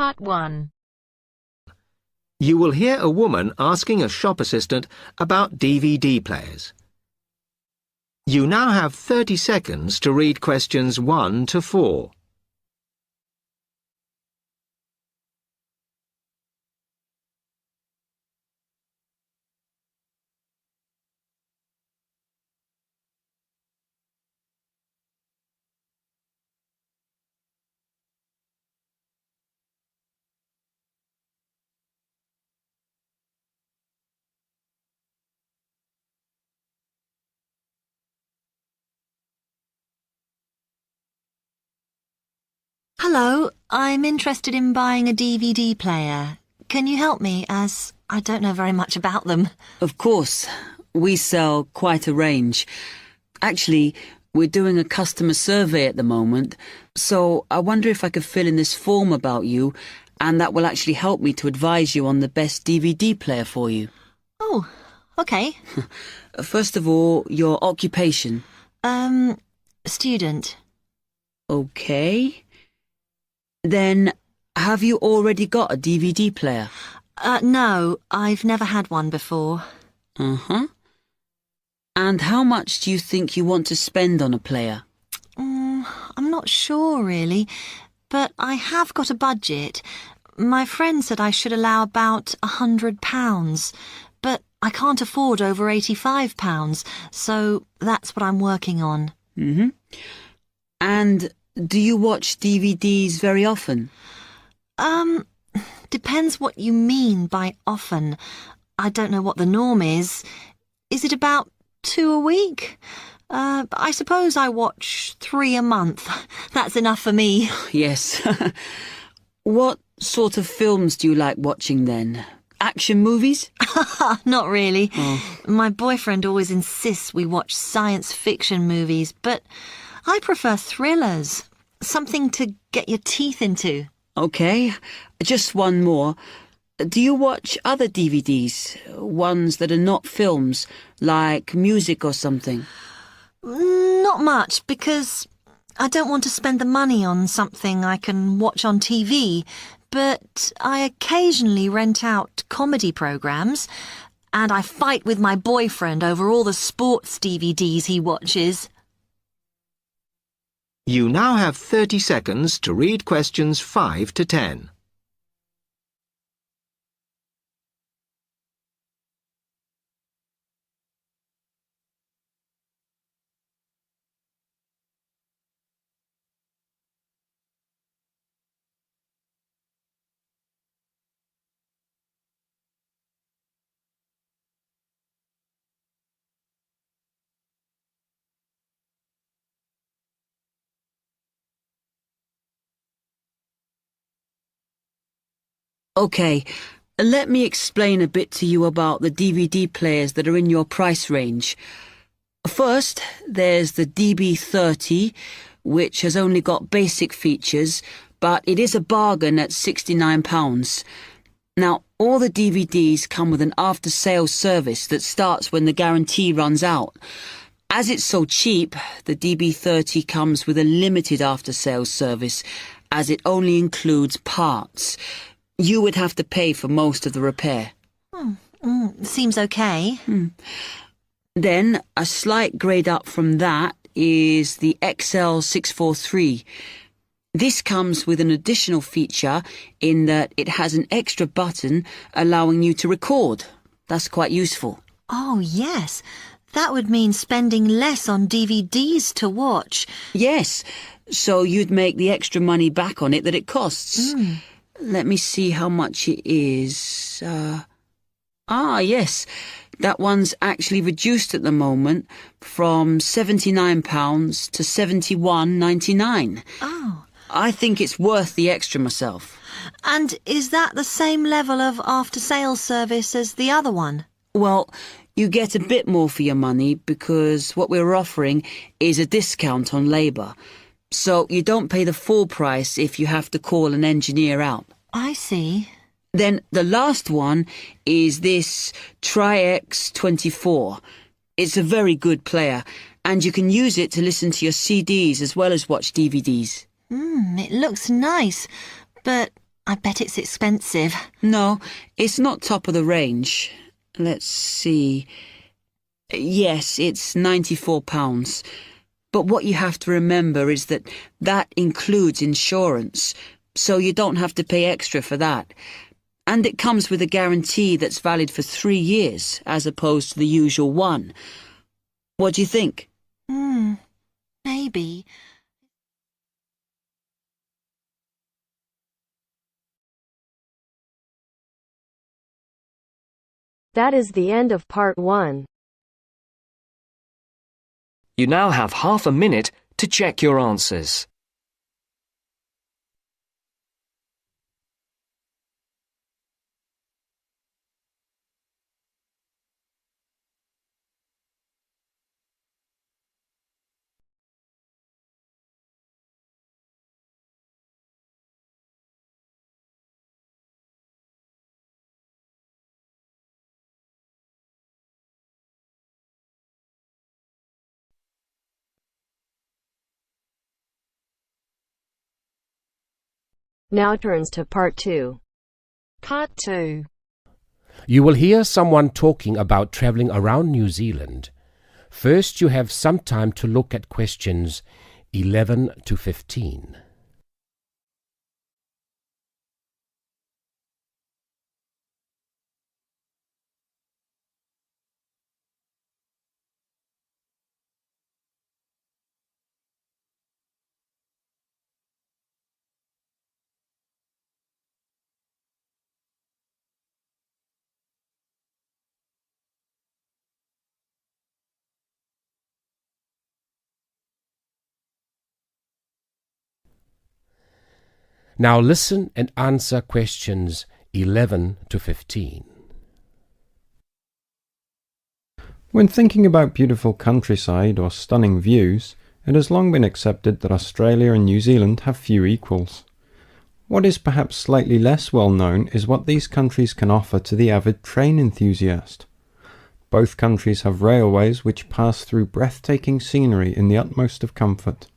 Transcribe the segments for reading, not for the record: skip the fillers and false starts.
Part 1. You will hear a woman asking a shop assistant about DVD players. You now have 30 seconds to read questions 1 to 4. Hello, I'm interested in buying a DVD player. Can you help me, as I don't know very much about them? Of course. We sell quite a range. Actually, we're doing a customer survey at the moment, so I wonder if I could fill in this form about you, and that will actually help me to advise you on the best DVD player for you. Oh, okay. First of all, your occupation. Student. Okay. Then, have you already got a DVD player? No, I've never had one before. Uh-huh. And how much do you think you want to spend on a player? I'm not sure, really, but I have got a budget. My friend said I should allow about £100, but I can't afford over £85, so that's what I'm working on. Mm-hmm. And do you watch DVDs very often? Depends what you mean by often. I don't know what the norm is. Is it about 2 a week? I suppose I watch 3 a month. That's enough for me. Yes. What sort of films do you like watching then? Action movies? Not really. Oh. My boyfriend always insists we watch science fiction movies, but I prefer thrillers. Something to get your teeth into. Okay, just one more. Do you watch other DVDs? Ones that are not films, like music or something? Not much, because I don't want to spend the money on something I can watch on TV, but I occasionally rent out comedy programs, and I fight with my boyfriend over all the sports DVDs he watches. You now have 30 seconds to read questions 5 to 10. Okay, let me explain a bit to you about the DVD players that are in your price range. First, there's the DB30, which has only got basic features, but it is a bargain at £69. Now, all the DVDs come with an after-sales service that starts when the guarantee runs out. As it's so cheap, the DB30 comes with a limited after-sales service, as it only includes parts. You would have to pay for most of the repair. Seems okay. Then, a slight grade up from that is the XL643. This comes with an additional feature in that it has an extra button allowing you to record. That's quite useful. Oh, yes. That would mean spending less on DVDs to watch. Yes, so you'd make the extra money back on it that it costs. Let me see how much it is. Yes, that one's actually reduced at the moment from £79 to £71.99. Oh. I think it's worth the extra myself. And is that the same level of after-sales service as the other one? Well, you get a bit more for your money because what we're offering is a discount on labour. So you don't pay the full price if you have to call an engineer out. I see. Then the last one is this Tri-X24. It's a very good player, and you can use it to listen to your CDs as well as watch DVDs. It looks nice, but I bet it's expensive. No, it's not top of the range. Let's see. Yes, it's £94. But what you have to remember is that includes insurance, so you don't have to pay extra for that. And it comes with a guarantee that's valid for 3 years, as opposed to the usual one. What do you think? Maybe. That is the end of part 1. You now have half a minute to check your answers. Now turns to part 2. Part 2. You will hear someone talking about travelling around New Zealand. First, you have some time to look at questions 11 to 15. Now listen and answer questions 11 to 15. When thinking about beautiful countryside or stunning views, it has long been accepted that Australia and New Zealand have few equals. What is perhaps slightly less well known is what these countries can offer to the avid train enthusiast. Both countries have railways which pass through breathtaking scenery in the utmost of comfort.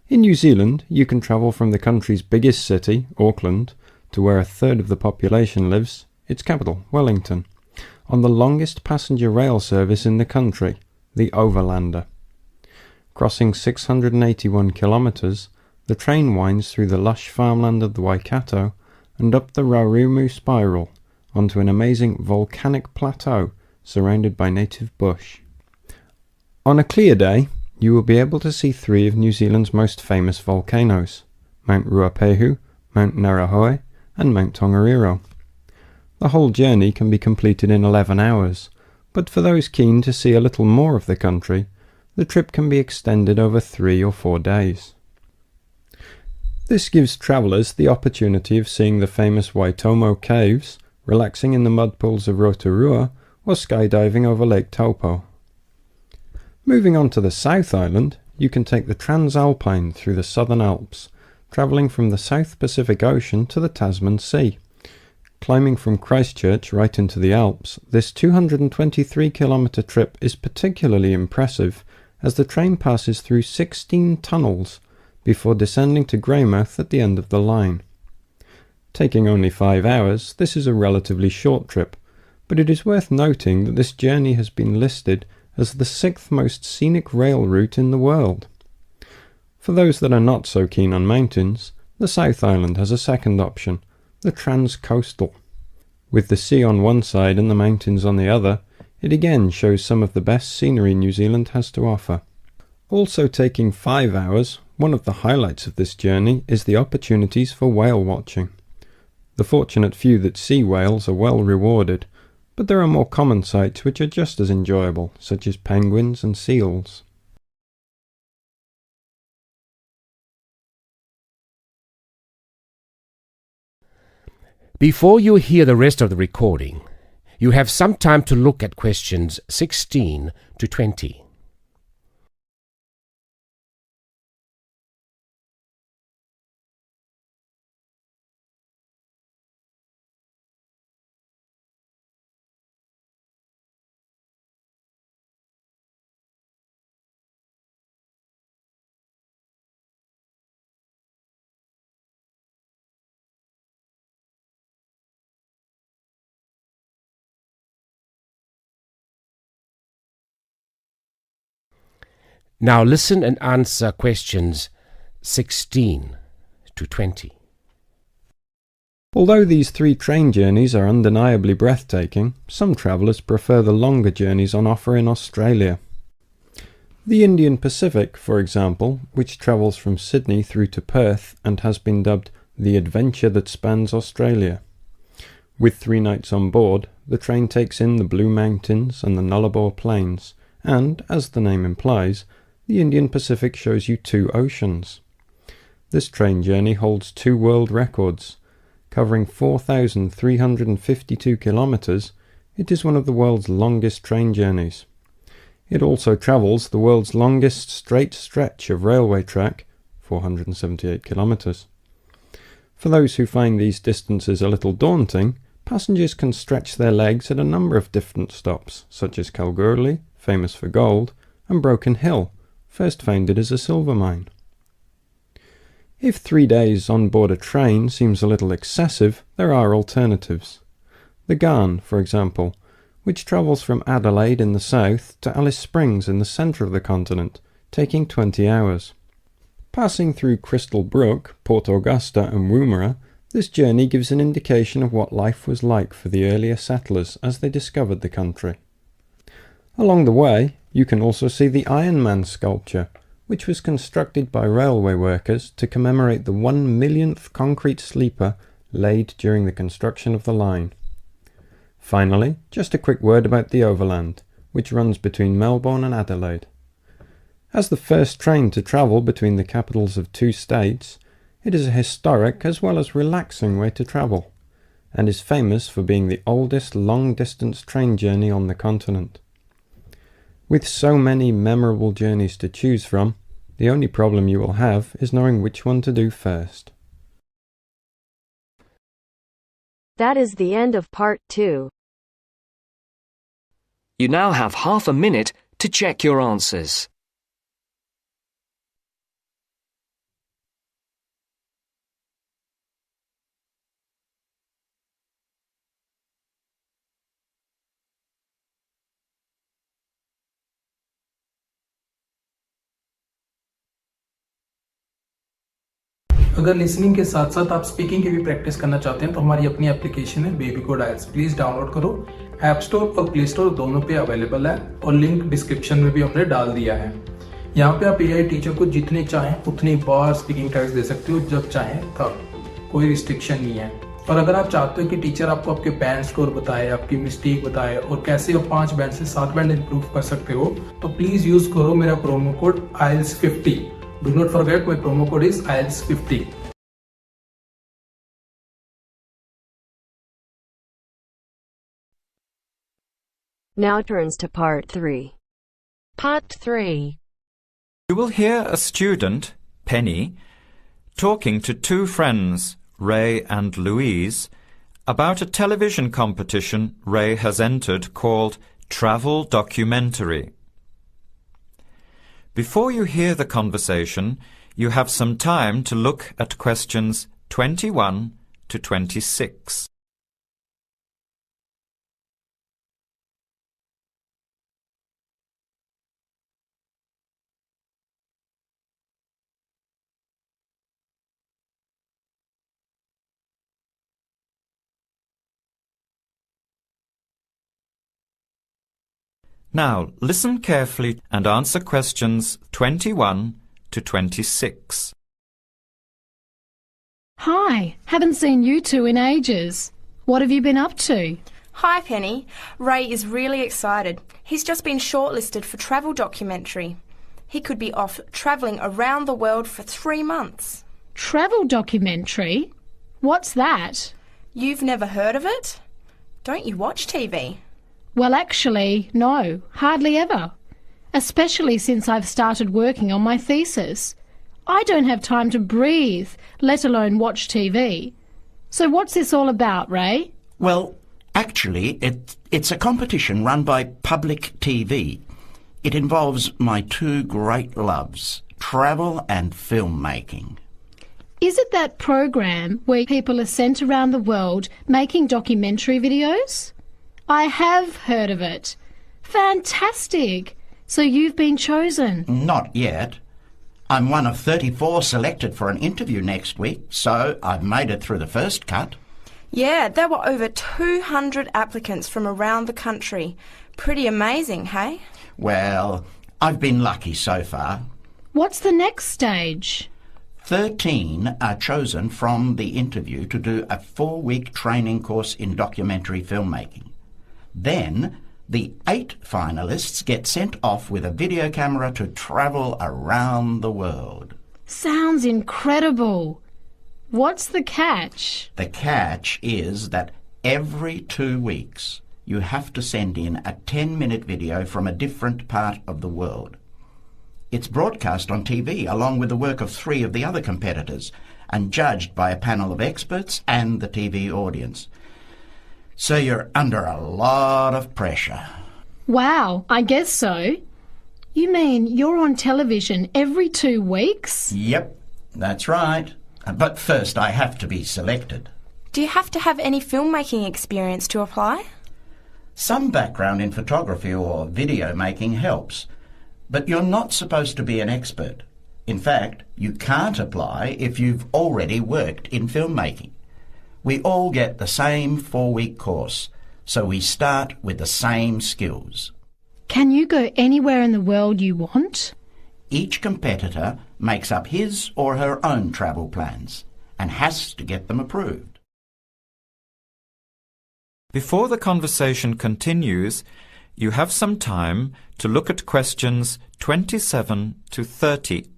In New Zealand, you can travel from the country's biggest city, Auckland, to where a third of the population lives, its capital, Wellington, on the longest passenger rail service in the country, the Overlander. Crossing 681 kilometres, the train winds through the lush farmland of the Waikato and up the Raurimu spiral onto an amazing volcanic plateau surrounded by native bush. On a clear day, you will be able to see 3 of New Zealand's most famous volcanoes, Mount Ruapehu, Mount Ngauruhoe and Mount Tongariro. The whole journey can be completed in 11 hours, but for those keen to see a little more of the country, the trip can be extended over 3 or 4 days. This gives travellers the opportunity of seeing the famous Waitomo caves, relaxing in the mud pools of Rotorua, or skydiving over Lake Taupo. Moving on to the South Island, you can take the Transalpine through the Southern Alps, travelling from the South Pacific Ocean to the Tasman Sea. Climbing from Christchurch right into the Alps, this 223-kilometre trip is particularly impressive as the train passes through 16 tunnels before descending to Greymouth at the end of the line. Taking only 5 hours, this is a relatively short trip, but it is worth noting that this journey has been listed as the 6th most scenic rail route in the world. For those that are not so keen on mountains, the South Island has a second option, the Transcoastal. With the sea on one side and the mountains on the other, it again shows some of the best scenery New Zealand has to offer. Also taking 5 hours, one of the highlights of this journey is the opportunities for whale watching. The fortunate few that see whales are well rewarded, but there are more common sights which are just as enjoyable, such as penguins and seals. Before you hear the rest of the recording, you have some time to look at questions 16 to 20. Now listen and answer questions 16 to 20. Although these 3 train journeys are undeniably breathtaking, some travellers prefer the longer journeys on offer in Australia. The Indian Pacific, for example, which travels from Sydney through to Perth and has been dubbed the adventure that spans Australia. With 3 nights on board, the train takes in the Blue Mountains and the Nullarbor Plains, and, as the name implies, the Indian Pacific shows you 2 oceans. This train journey holds 2 world records. Covering 4,352 kilometres, it is one of the world's longest train journeys. It also travels the world's longest straight stretch of railway track, 478 kilometres. For those who find these distances a little daunting, passengers can stretch their legs at a number of different stops, such as Kalgoorlie, famous for gold, and Broken Hill, first founded as a silver mine. If 3 days on board a train seems a little excessive, there are alternatives. The Garn, for example, which travels from Adelaide in the south to Alice Springs in the centre of the continent, taking 20 hours. Passing through Crystal Brook, Port Augusta and Woomera, this journey gives an indication of what life was like for the earlier settlers as they discovered the country. Along the way, you can also see the Iron Man sculpture, which was constructed by railway workers to commemorate the 1,000,000th concrete sleeper laid during the construction of the line. Finally, just a quick word about the Overland, which runs between Melbourne and Adelaide. As the first train to travel between the capitals of 2 states, it is a historic as well as relaxing way to travel, and is famous for being the oldest long-distance train journey on the continent. With so many memorable journeys to choose from, the only problem you will have is knowing which one to do first. That is the end of part 2. You now have half a minute to check your answers. अगर listening के साथ साथ आप speaking की भी practice करना चाहते हैं तो हमारी अपनी एप्लीकेशन है बेबी कोड आइल्स, प्लीज डाउनलोड करो। ऐप स्टोर और प्ले स्टोर दोनों पे अवेलेबल है और लिंक डिस्क्रिप्शन में भी हमने डाल दिया है। यहाँ पे आप एआई टीचर को जितने चाहें उतनी बार स्पीकिंग टेस्ट दे सकते हो, जब चाहें तब, कोई रिस्ट्रिक्शन नहीं है। और अगर आप चाहते हो कि टीचर आपको आपके बैंड स्कोर बताए, आपकी मिस्टेक बताए और कैसे आप 5 बैंड से 7 बैंड इंप्रूव कर सकते हो, तो प्लीज यूज करो मेरा promo code IELTS50। Do not forget my promo code is IELTS50. Now turns to part 3. Part 3. You will hear a student, Penny, talking to 2 friends, Ray and Louise, about a television competition Ray has entered called Travel Documentary. Before you hear the conversation, you have some time to look at questions 21 to 26. Now, listen carefully and answer questions 21 to 26. Hi, haven't seen you 2 in ages. What have you been up to? Hi, Penny. Ray is really excited. He's just been shortlisted for Travel Documentary. He could be off travelling around the world for 3 months. Travel Documentary? What's that? You've never heard of it? Don't you watch TV? Well, actually, no, hardly ever. Especially since I've started working on my thesis. I don't have time to breathe, let alone watch TV. So what's this all about, Ray? Well, actually, it's a competition run by public TV. It involves my 2 great loves, travel and filmmaking. Is it that program where people are sent around the world making documentary videos? I have heard of it. Fantastic! So you've been chosen. Not yet. I'm one of 34 selected for an interview next week, so I've made it through the first cut. Yeah, there were over 200 applicants from around the country. Pretty amazing, hey? Well, I've been lucky so far. What's the next stage? 13 are chosen from the interview to do a 4-week training course in documentary filmmaking. Then, the 8 finalists get sent off with a video camera to travel around the world. Sounds incredible. What's the catch? The catch is that every 2 weeks you have to send in a 10-minute video from a different part of the world. It's broadcast on TV along with the work of 3 of the other competitors and judged by a panel of experts and the TV audience. So you're under a lot of pressure. Wow, I guess so. You mean you're on television every 2 weeks? Yep, that's right. But first I have to be selected. Do you have to have any filmmaking experience to apply? Some background in photography or video making helps, but you're not supposed to be an expert. In fact, you can't apply if you've already worked in filmmaking. We all get the same 4-week course, so we start with the same skills. Can you go anywhere in the world you want? Each competitor makes up his or her own travel plans and has to get them approved. Before the conversation continues, you have some time to look at questions 27 to 30.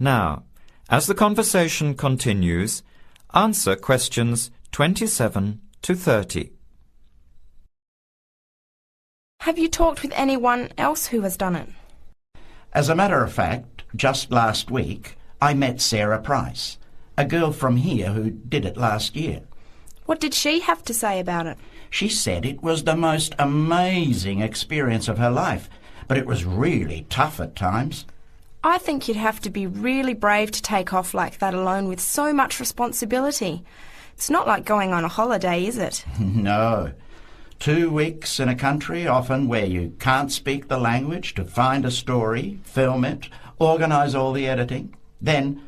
Now, as the conversation continues, answer questions 27 to 30. Have you talked with anyone else who has done it? As a matter of fact, just last week I met Sarah Price, a girl from here who did it last year. What did she have to say about it? She said it was the most amazing experience of her life, but it was really tough at times. I think you'd have to be really brave to take off like that alone with so much responsibility. It's not like going on a holiday, is it? No. 2 weeks in a country, often where you can't speak the language, to find a story, film it, organise all the editing. Then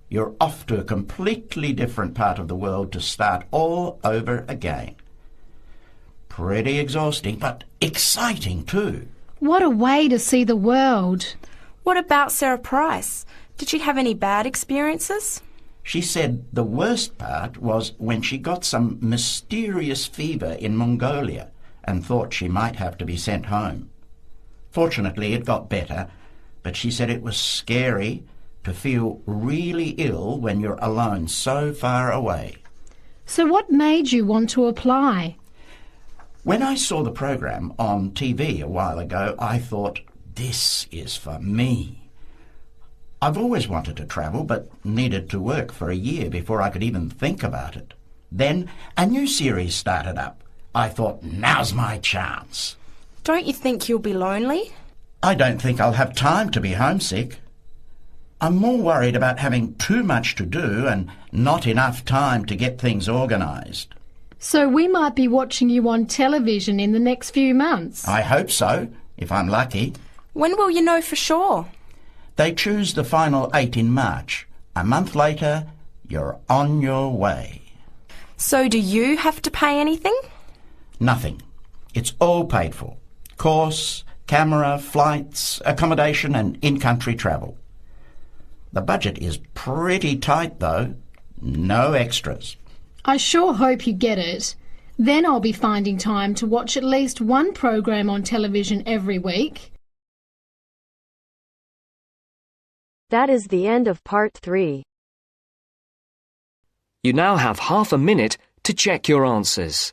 you're off to a completely different part of the world to start all over again. Pretty exhausting, but exciting too. What a way to see the world. What about Sarah Price? Did she have any bad experiences? She said the worst part was when she got some mysterious fever in Mongolia and thought she might have to be sent home. Fortunately, it got better, but she said it was scary to feel really ill when you're alone so far away. So what made you want to apply? When I saw the program on TV a while ago, I thought, this is for me. I've always wanted to travel, but needed to work for a year before I could even think about it. Then a new series started up. I thought, now's my chance. Don't you think you'll be lonely? I don't think I'll have time to be homesick. I'm more worried about having too much to do and not enough time to get things organised. So we might be watching you on television in the next few months. I hope so, if I'm lucky. When will you know for sure? They choose the final 8 in March. A month later, you're on your way. So do you have to pay anything? Nothing. It's all paid for. Course, camera, flights, accommodation and in-country travel. The budget is pretty tight though. No extras. I sure hope you get it. Then I'll be finding time to watch at least one program on television every week. That is the end of part 3. You now have half a minute to check your answers.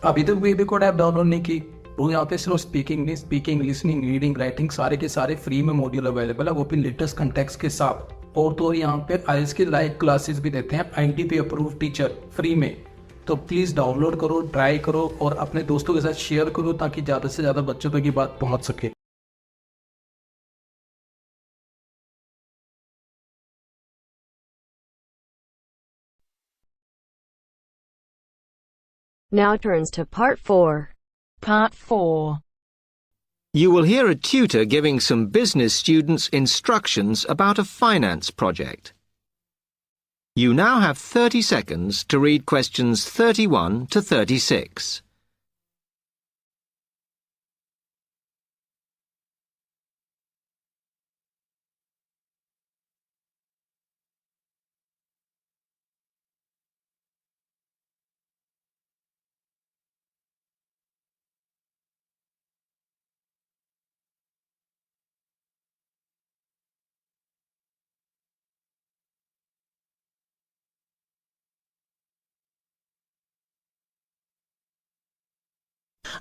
अभी तक baby code app download नहीं की तो यहाँ पे सिर्फ speaking, listening, reading, writing सारे के सारे फ्री में मॉड्यूल अवेलेबल है, वो भी लेटेस्ट कंटेक्स्ट के साथ। और तो यहाँ पे आईएलटीएस की लाइव क्लासेस भी देते हैं INTP अप्रूव्ड टीचर फ्री में। तो प्लीज डाउनलोड करो, ट्राई करो और अपने दोस्तों के साथ शेयर करो ताकि ज्यादा से ज्यादा बच्चों तक ये बात पहुंच सके। Now turns to Part 4. Part 4. You will hear a tutor giving some business students instructions about a finance project. You now have 30 seconds to read questions 31 to 36.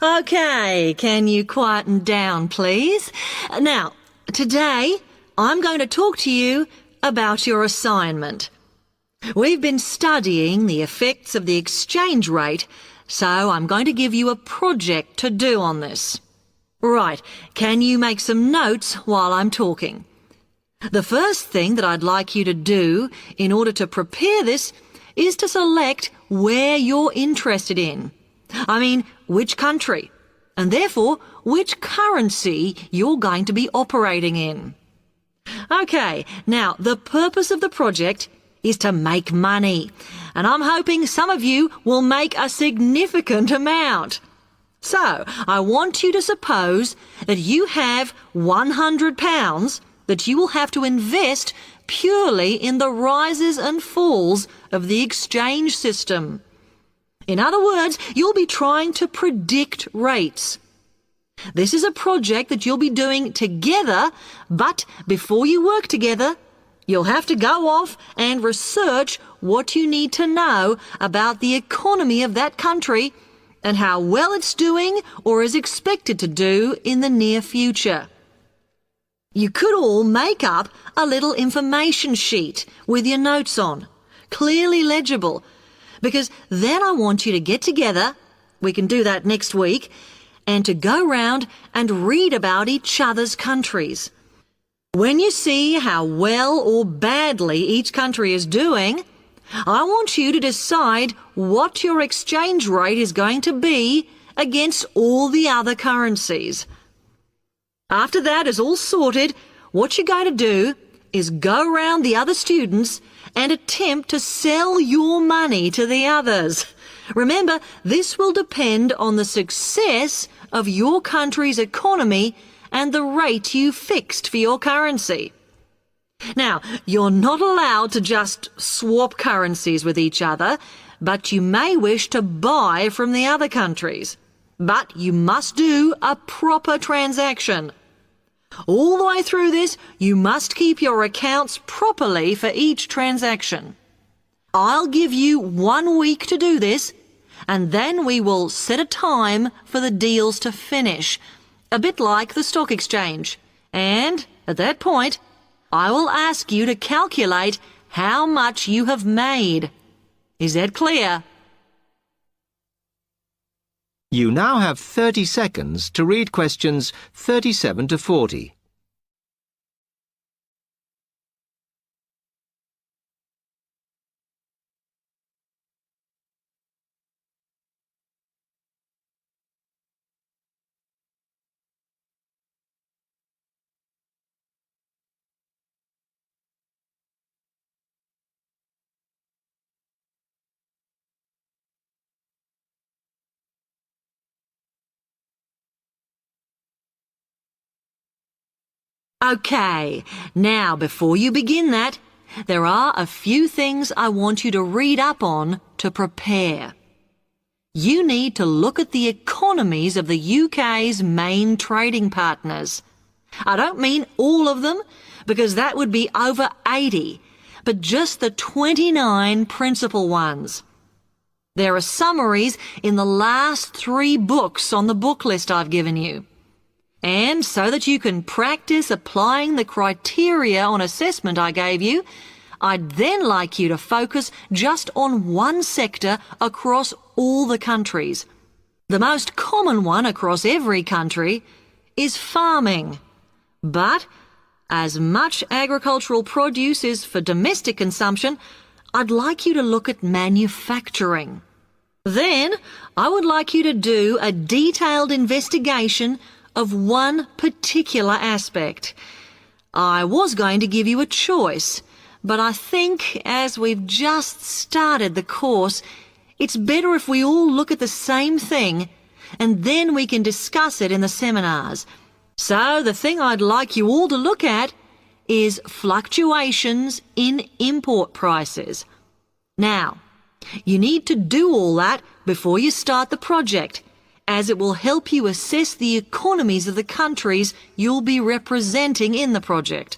Okay, can you quieten down, please? Now, today I'm going to talk to you about your assignment. We've been studying the effects of the exchange rate, so I'm going to give you a project to do on this. Right, can you make some notes while I'm talking? The first thing that I'd like you to do in order to prepare this is to select where you're interested in. I mean, which country, and therefore which currency you're going to be operating in. Okay, now the purpose of the project is to make money, and I'm hoping some of you will make a significant amount. So, I want you to suppose that you have £100 that you will have to invest purely in the rises and falls of the exchange system. In other words, you'll be trying to predict rates. This is a project that you'll be doing together, but before you work together, you'll have to go off and research what you need to know about the economy of that country and how well it's doing or is expected to do in the near future. You could all make up a little information sheet with your notes on, clearly legible, because then I want you to get together, we can do that next week, and to go round and read about each other's countries. When you see how well or badly each country is doing, I want you to decide what your exchange rate is going to be against all the other currencies. After that is all sorted, what you're going to do is go round the other students and attempt to sell your money to the others. Remember, this will depend on the success of your country's economy and the rate you fixed for your currency. Now, you're not allowed to just swap currencies with each other, but you may wish to buy from the other countries. But you must do a proper transaction. All the way through this, you must keep your accounts properly for each transaction. I'll give you 1 week to do this, and then we will set a time for the deals to finish, a bit like the stock exchange. And at that point, I will ask you to calculate how much you have made. Is that clear? You now have 30 seconds to read questions 37 to 40. Okay, now before you begin that, there are a few things I want you to read up on to prepare. You need to look at the economies of the UK's main trading partners. I don't mean all of them, because that would be over 80, but just the 29 principal ones. There are summaries in the last 3 books on the book list I've given you. And so that you can practice applying the criteria on assessment I gave you, I'd then like you to focus just on one sector across all the countries. The most common one across every country is farming. But as much agricultural produce is for domestic consumption, I'd like you to look at manufacturing. Then I would like you to do a detailed investigation of one particular aspect. I was going to give you a choice, but I think as we've just started the course, it's better if we all look at the same thing and then we can discuss it in the seminars. So the thing I'd like you all to look at is fluctuations in import prices. Now, you need to do all that before you start the project, as it will help you assess the economies of the countries you'll be representing in the project.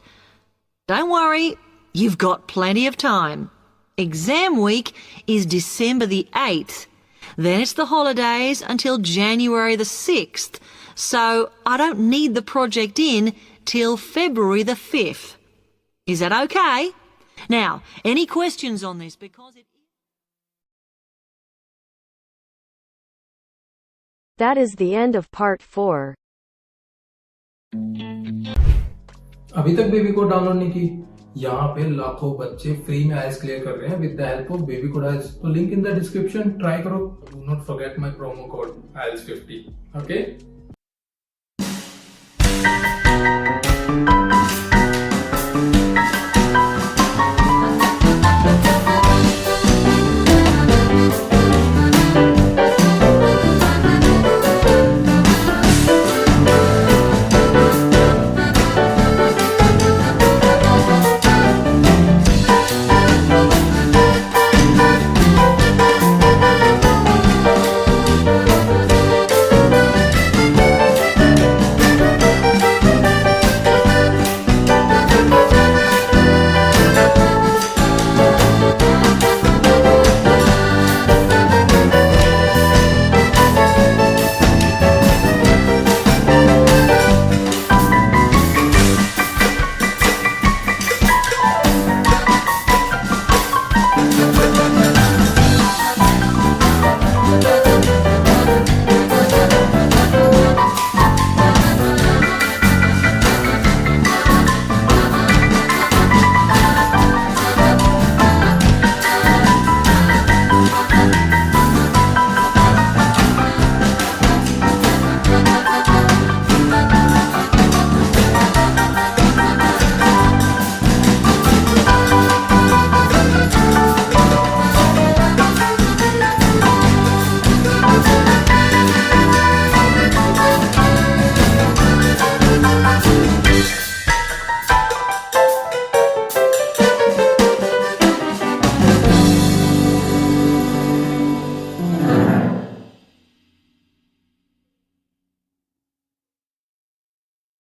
Don't worry, you've got plenty of time. Exam week is December the 8th. Then it's the holidays until January the 6th, so I don't need the project in till February the 5th. Is that okay? Now, any questions on this? Because it... That is the end of part 4. अभी तक baby code download नहीं की? यहाँ पे लाखों बच्चे free में आइल्स clear कर रहे हैं with the help of baby code IELTS. तो link in the description. Try करो. Do not forget my promo code IELTS 50. Okay.